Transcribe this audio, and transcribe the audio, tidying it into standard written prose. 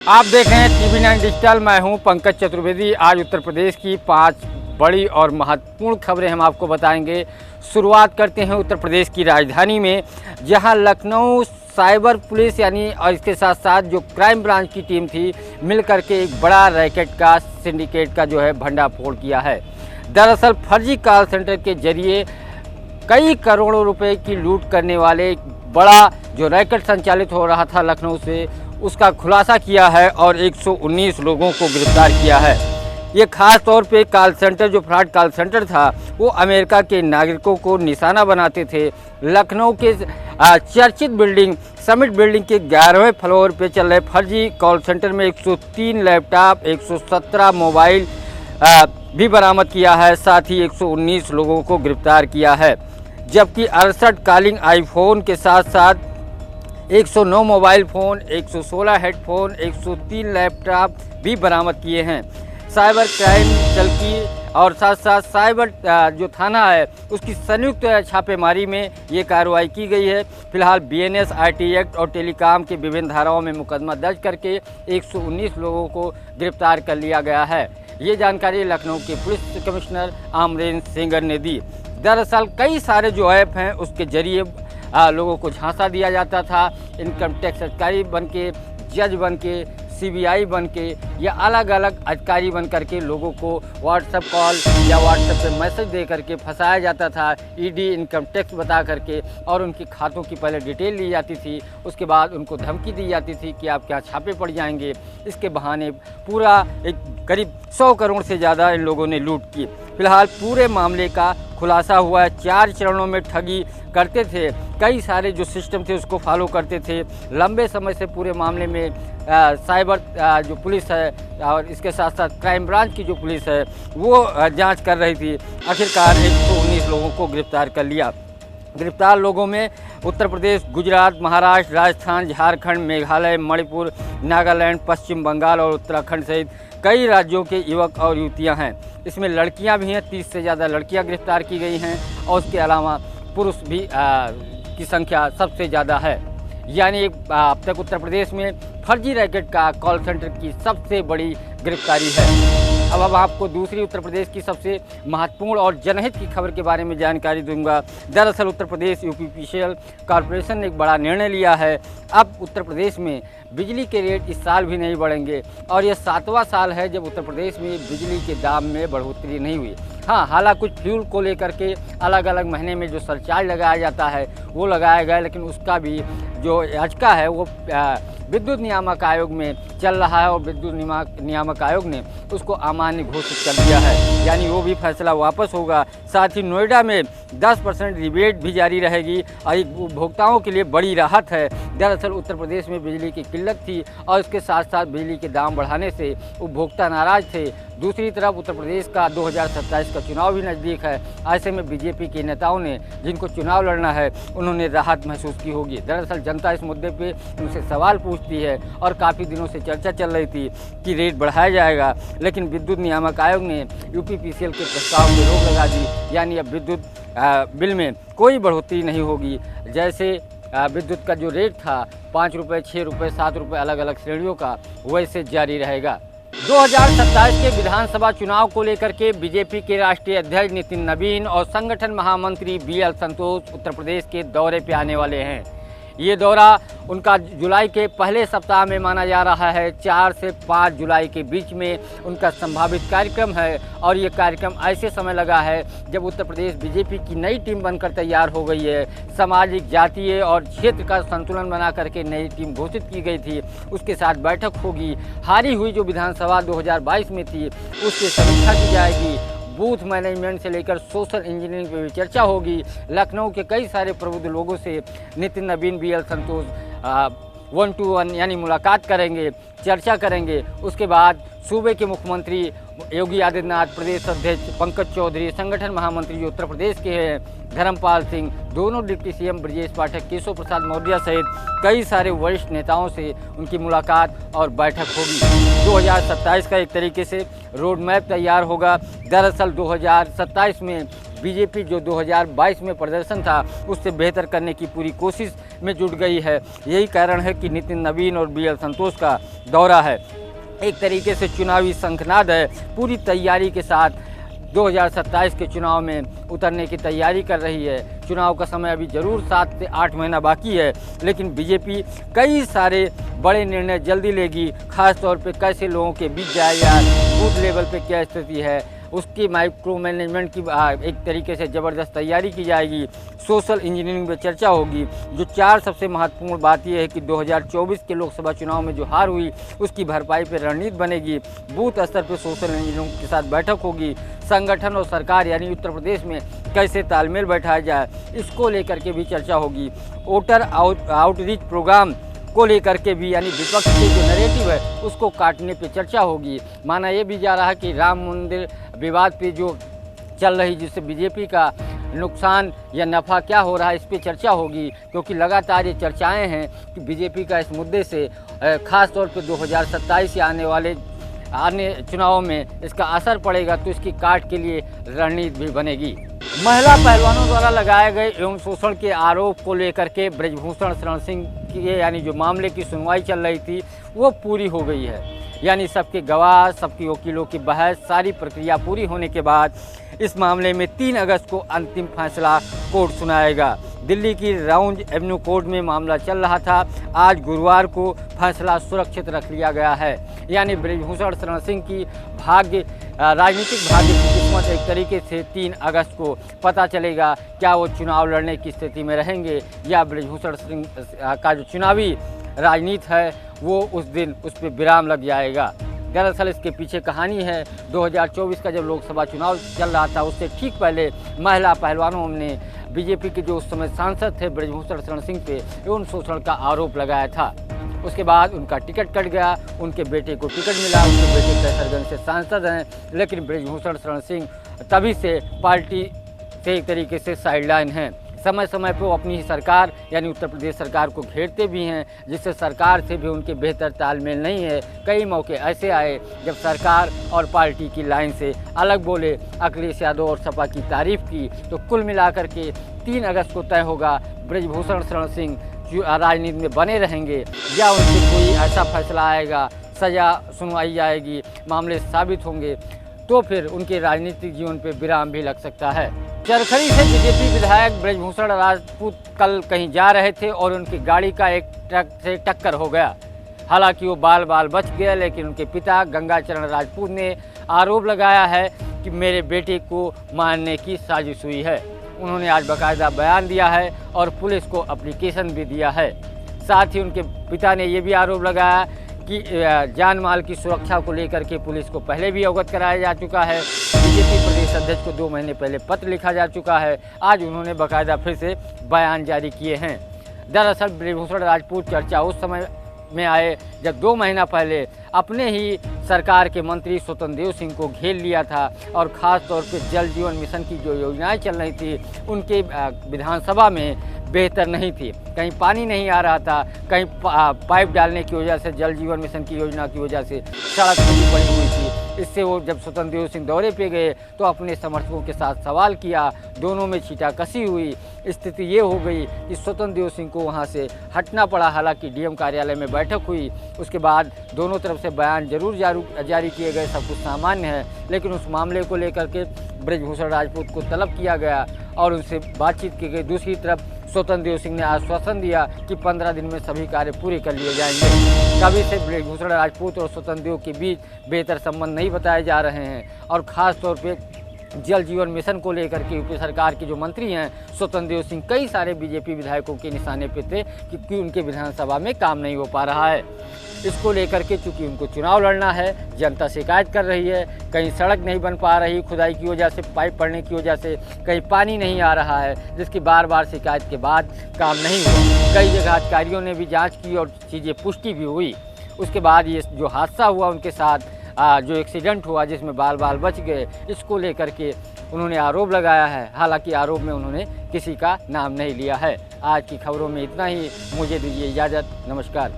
आप देख रहे हैं TV9 डिजिटल। मैं हूं पंकज चतुर्वेदी। आज उत्तर प्रदेश की 5 बड़ी और महत्वपूर्ण खबरें हम आपको बताएंगे। शुरुआत करते हैं उत्तर प्रदेश की राजधानी में, जहां लखनऊ साइबर पुलिस यानी और इसके साथ साथ जो क्राइम ब्रांच की टीम थी, मिलकर के एक बड़ा रैकेट का सिंडिकेट का जो है भंडाफोड़ किया है। दरअसल फर्जी कॉल सेंटर के जरिए कई करोड़ों रुपए की लूट करने वाले बड़ा जो रैकेट संचालित हो रहा था लखनऊ से, उसका खुलासा किया है और 119 लोगों को गिरफ्तार किया है। ये खास तौर पे कॉल सेंटर, जो फ्रॉड कॉल सेंटर था, वो अमेरिका के नागरिकों को निशाना बनाते थे। लखनऊ के चर्चित बिल्डिंग समिट बिल्डिंग के 11वें फ्लोर पे चल रहे फर्जी कॉल सेंटर में 103 लैपटॉप, 117 मोबाइल भी बरामद किया है। साथ ही 119 लोगों को गिरफ्तार किया है, जबकि 68 कॉलिंग आईफोन के साथ साथ 109 मोबाइल फ़ोन, 116 हेडफोन, 103 लैपटॉप भी बरामद किए हैं। साइबर क्राइम चौकी और साथ साथ साइबर जो थाना है, उसकी संयुक्त छापेमारी में ये कार्रवाई की गई है। फिलहाल BNS IT एक्ट और टेलीकॉम के विभिन्न धाराओं में मुकदमा दर्ज करके 119 लोगों को गिरफ्तार कर लिया गया है। ये जानकारी लखनऊ के पुलिस कमिश्नर अमरेंद्र सिंगर ने दी। दरअसल कई सारे जो ऐप हैं, उसके जरिए लोगों को झांसा दिया जाता था। इनकम टैक्स अधिकारी बन के, जज बन के, CBI बन के या अलग अलग अधिकारी बन करके लोगों को व्हाट्सएप कॉल या व्हाट्सएप पे मैसेज दे करके फंसाया जाता था। ED इनकम टैक्स बता करके, और उनकी खातों की पहले डिटेल ली जाती थी। उसके बाद उनको धमकी दी जाती थी कि आपके यहाँ छापे पड़ जाएंगे। इसके बहाने पूरा एक करीब 100 करोड़ से ज़्यादा इन लोगों ने लूट की। फिलहाल पूरे मामले का खुलासा हुआ है। 4 चरणों में ठगी करते थे, कई सारे जो सिस्टम थे उसको फॉलो करते थे। लंबे समय से पूरे मामले में साइबर जो पुलिस है और इसके साथ साथ क्राइम ब्रांच की जो पुलिस है, वो जांच कर रही थी। आखिरकार 119 लोगों को गिरफ्तार कर लिया। गिरफ्तार लोगों में उत्तर प्रदेश, गुजरात, महाराष्ट्र, राजस्थान, झारखंड, मेघालय, मणिपुर, नागालैंड, पश्चिम बंगाल और उत्तराखंड सहित कई राज्यों के युवक और युवतियां हैं। इसमें लड़कियां भी हैं, 30 से ज़्यादा लड़कियां गिरफ्तार की गई हैं और उसके अलावा पुरुष भी की संख्या सबसे ज़्यादा है। यानी अब तक उत्तर प्रदेश में फर्जी रैकेट का कॉल सेंटर की सबसे बड़ी गिरफ्तारी है। अब आपको दूसरी उत्तर प्रदेश की सबसे महत्वपूर्ण और जनहित की खबर के बारे में जानकारी दूंगा। दरअसल उत्तर प्रदेश यूपीपीसीएल कॉरपोरेशन ने एक बड़ा निर्णय लिया है। अब उत्तर प्रदेश में बिजली के रेट इस साल भी नहीं बढ़ेंगे और यह 7वां साल है जब उत्तर प्रदेश में बिजली के दाम में बढ़ोतरी नहीं हुई। हाँ, हालांकि कुछ फ्यूल को लेकर के अलग अलग महीने में जो सरचार्ज लगाया जाता है वो लगाया गया, लेकिन उसका भी जो याचिका है वो विद्युत नियामक आयोग में चल रहा है और विद्युत नियामक आयोग ने उसको अमान्य घोषित कर दिया है। यानी वो भी फैसला वापस होगा। साथ ही नोएडा में 10% रिबेट भी जारी रहेगी और उपभोक्ताओं के लिए बड़ी राहत है। दरअसल उत्तर प्रदेश में बिजली की किल्लत थी और इसके साथ साथ बिजली के दाम बढ़ाने से उपभोक्ता नाराज थे। दूसरी तरफ उत्तर प्रदेश का 2027 का चुनाव भी नज़दीक है। ऐसे में बीजेपी के नेताओं ने, जिनको चुनाव लड़ना है, उन्होंने राहत महसूस की होगी। दरअसल जनता इस मुद्दे पे उनसे सवाल पूछती है और काफ़ी दिनों से चर्चा चल रही थी कि रेट बढ़ाया जाएगा, लेकिन विद्युत नियामक आयोग ने यूपीपीसीएल के प्रस्ताव में रोक लगा दी। यानी अब विद्युत बिल में कोई बढ़ोतरी नहीं होगी। जैसे विद्युत का जो रेट था 5 रुपये, 6 रुपये, 7 रुपये अलग अलग श्रेणियों का, वैसे जारी रहेगा। 2027 के विधानसभा चुनाव को लेकर के बीजेपी के राष्ट्रीय अध्यक्ष नितिन नवीन और संगठन महामंत्री BL संतोष उत्तर प्रदेश के दौरे पे आने वाले हैं। ये दौरा उनका जुलाई के पहले सप्ताह में माना जा रहा है। 4 से 5 जुलाई के बीच में उनका संभावित कार्यक्रम है और ये कार्यक्रम ऐसे समय लगा है जब उत्तर प्रदेश बीजेपी की नई टीम बनकर तैयार हो गई है। सामाजिक, जातीय और क्षेत्र का संतुलन बना करके नई टीम घोषित की गई थी। उसके साथ बैठक होगी। हारी हुई जो विधानसभा 2022 में थी, उसकी समीक्षा की जाएगी। बूथ मैनेजमेंट से लेकर सोशल इंजीनियरिंग पर भी चर्चा होगी। लखनऊ के कई सारे प्रबुद्ध लोगों से नितिन नवीन, BL संतोष 1 to 1 यानी मुलाकात करेंगे, चर्चा करेंगे। उसके बाद सूबे के मुख्यमंत्री योगी आदित्यनाथ, प्रदेश अध्यक्ष पंकज चौधरी, संगठन महामंत्री जो उत्तर प्रदेश के हैं धर्मपाल सिंह, दोनों डिप्टी CM ब्रजेश पाठक, केशव प्रसाद मौर्य सहित कई सारे वरिष्ठ नेताओं से उनकी मुलाकात और बैठक होगी। 2027 का एक तरीके से रोड मैप तैयार होगा। दरअसल 2027 में बीजेपी जो 2022 में प्रदर्शन था उससे बेहतर करने की पूरी कोशिश में जुट गई है। यही कारण है कि नितिन नवीन और BL संतोष का दौरा है। एक तरीके से चुनावी शंखनाद है, पूरी तैयारी के साथ 2027 के चुनाव में उतरने की तैयारी कर रही है। चुनाव का समय अभी जरूर 7 से 8 महीना बाकी है, लेकिन बीजेपी कई सारे बड़े निर्णय जल्दी लेगी। खास तौर पे कैसे लोगों के बीच जाए या बूथ लेवल पे क्या स्थिति है, उसकी माइक्रो मैनेजमेंट की एक तरीके से ज़बरदस्त तैयारी की जाएगी। सोशल इंजीनियरिंग पे चर्चा होगी। जो 4 सबसे महत्वपूर्ण बात यह है कि 2024 के लोकसभा चुनाव में जो हार हुई उसकी भरपाई पे रणनीति बनेगी। बूथ स्तर पे सोशल इंजीनियरिंग के साथ बैठक होगी। संगठन और सरकार यानी उत्तर प्रदेश में कैसे तालमेल बैठाया जाए, इसको लेकर के भी चर्चा होगी। वोटर आउटरीच प्रोग्राम को लेकर के भी यानी विपक्ष के जो नैरेटिव है उसको काटने पे चर्चा होगी। माना ये भी जा रहा है कि राम मंदिर विवाद पे जो चल रही, जिससे बीजेपी का नुकसान या नफ़ा क्या हो रहा है, इस पे चर्चा होगी। क्योंकि लगातार ये चर्चाएं हैं कि बीजेपी का इस मुद्दे से ख़ास तौर पे 2027 या आने चुनावों में इसका असर पड़ेगा, तो इसकी काट के लिए रणनीति भी बनेगी। महिला पहलवानों द्वारा लगाए गए एवं शोषण के आरोप को लेकर के ब्रजभूषण शरण सिंह के यानी जो मामले की सुनवाई चल रही थी वो पूरी हो गई है। यानी सबके गवाह, सबकी वकीलों की बहस, सारी प्रक्रिया पूरी होने के बाद इस मामले में 3 अगस्त को अंतिम फैसला कोर्ट सुनाएगा। दिल्ली की राउंज एवेन्यू कोर्ट में मामला चल रहा था। आज गुरुवार को फैसला सुरक्षित रख लिया गया है। यानी ब्रजभूषण शरण सिंह की राजनीतिक भाग्य की किस्मत एक तरीके से 3 अगस्त को पता चलेगा। क्या वो चुनाव लड़ने की स्थिति में रहेंगे या ब्रजभूषण सिंह का जो चुनावी राजनीति है वो उस दिन उस पर विराम लग जाएगा। दरअसल इसके पीछे कहानी है 2024 का जब लोकसभा चुनाव चल रहा था उससे ठीक पहले महिला पहलवानों ने बीजेपी के जो उस समय सांसद थे ब्रजभूषण शरण सिंह पे यौन शोषण का आरोप लगाया था। उसके बाद उनका टिकट कट गया, उनके बेटे को टिकट मिला। उनके बेटे कैसरगंज से सांसद हैं, लेकिन ब्रजभूषण शरण सिंह तभी से पार्टी से एक तरीके से साइडलाइन हैं। समय समय पर वो अपनी ही सरकार यानी उत्तर प्रदेश सरकार को घेरते भी हैं, जिससे सरकार से भी उनके बेहतर तालमेल नहीं है। कई मौके ऐसे आए जब सरकार और पार्टी की लाइन से अलग बोले, अखिलेश यादव और सपा की तारीफ की। तो कुल मिलाकर के 3 अगस्त को तय होगा ब्रजभूषण शरण सिंह राजनीति में बने रहेंगे या उनसे कोई ऐसा फैसला आएगा, सज़ा सुनवाई जाएगी, मामले साबित होंगे, तो फिर उनके राजनीतिक जीवन पर विराम भी लग सकता है। चरखड़ी से बीजेपी विधायक ब्रजभूषण राजपूत कल कहीं जा रहे थे और उनकी गाड़ी का एक ट्रक से टक्कर हो गया। हालांकि वो बाल बच गए, लेकिन उनके पिता गंगाचरण राजपूत ने आरोप लगाया है कि मेरे बेटे को मारने की साजिश हुई है। उन्होंने आज बाकायदा बयान दिया है और पुलिस को एप्लीकेशन भी दिया है। साथ ही उनके पिता ने ये भी आरोप लगाया कि जान माल की सुरक्षा को लेकर के पुलिस को पहले भी अवगत कराया जा चुका है। बीजेपी प्रदेश अध्यक्ष को 2 महीने पहले पत्र लिखा जा चुका है। आज उन्होंने बाकायदा फिर से बयान जारी किए हैं। दरअसल ब्रजभूषण राजपूत चर्चा उस समय में आए जब 2 महीना पहले अपने ही सरकार के मंत्री स्वतंत्र देव सिंह को घेर लिया था और ख़ास तौर पे जल जीवन मिशन की जो योजनाएं चल रही थी उनके विधानसभा में बेहतर नहीं थी। कहीं पानी नहीं आ रहा था, कहीं पाइप डालने की वजह से जल जीवन मिशन की योजना की वजह से सड़क खुली पड़ी हुई थी। इससे वो जब स्वतंत्र देव सिंह दौरे पे गए तो अपने समर्थकों के साथ सवाल किया, दोनों में छींटाकशी हुई। स्थिति ये हो गई कि स्वतंत्र देव सिंह को वहाँ से हटना पड़ा। हालांकि डीएम कार्यालय में बैठक हुई, उसके बाद दोनों तरफ से बयान जरूर जारी किए गए, सब कुछ सामान्य है। लेकिन उस मामले को लेकर के ब्रजभूषण राजपूत को तलब किया गया और उनसे बातचीत की गई। दूसरी तरफ स्वतंत्र देव सिंह ने आश्वासन दिया कि 15 दिन में सभी कार्य पूरे कर लिए जाएंगे। तभी से ब्रजभूषण राजपूत और स्वतंत्र देव के बीच बेहतर संबंध नहीं बताए जा रहे हैं और ख़ास तौर पे जल जीवन मिशन को लेकर के यूपी सरकार के जो मंत्री हैं स्वतंत्र देव सिंह कई सारे बीजेपी विधायकों के निशाने पे थे क्योंकि उनके विधानसभा में काम नहीं हो पा रहा है। इसको लेकर के चूँकि उनको चुनाव लड़ना है, जनता शिकायत कर रही है, कहीं सड़क नहीं बन पा रही खुदाई की वजह से, पाइप पड़ने की वजह से, कहीं पानी नहीं आ रहा है, जिसकी बार शिकायत के बाद काम नहीं हुआ। कई जगह अधिकारियों ने भी जाँच की और चीज़ें पुष्टि भी हुई। उसके बाद ये जो हादसा हुआ उनके साथ जो एक्सीडेंट हुआ जिसमें बाल बच गए, इसको लेकर के उन्होंने आरोप लगाया है। हालांकि आरोप में उन्होंने किसी का नाम नहीं लिया है। आज की खबरों में इतना ही, मुझे दीजिए इजाज़त, नमस्कार।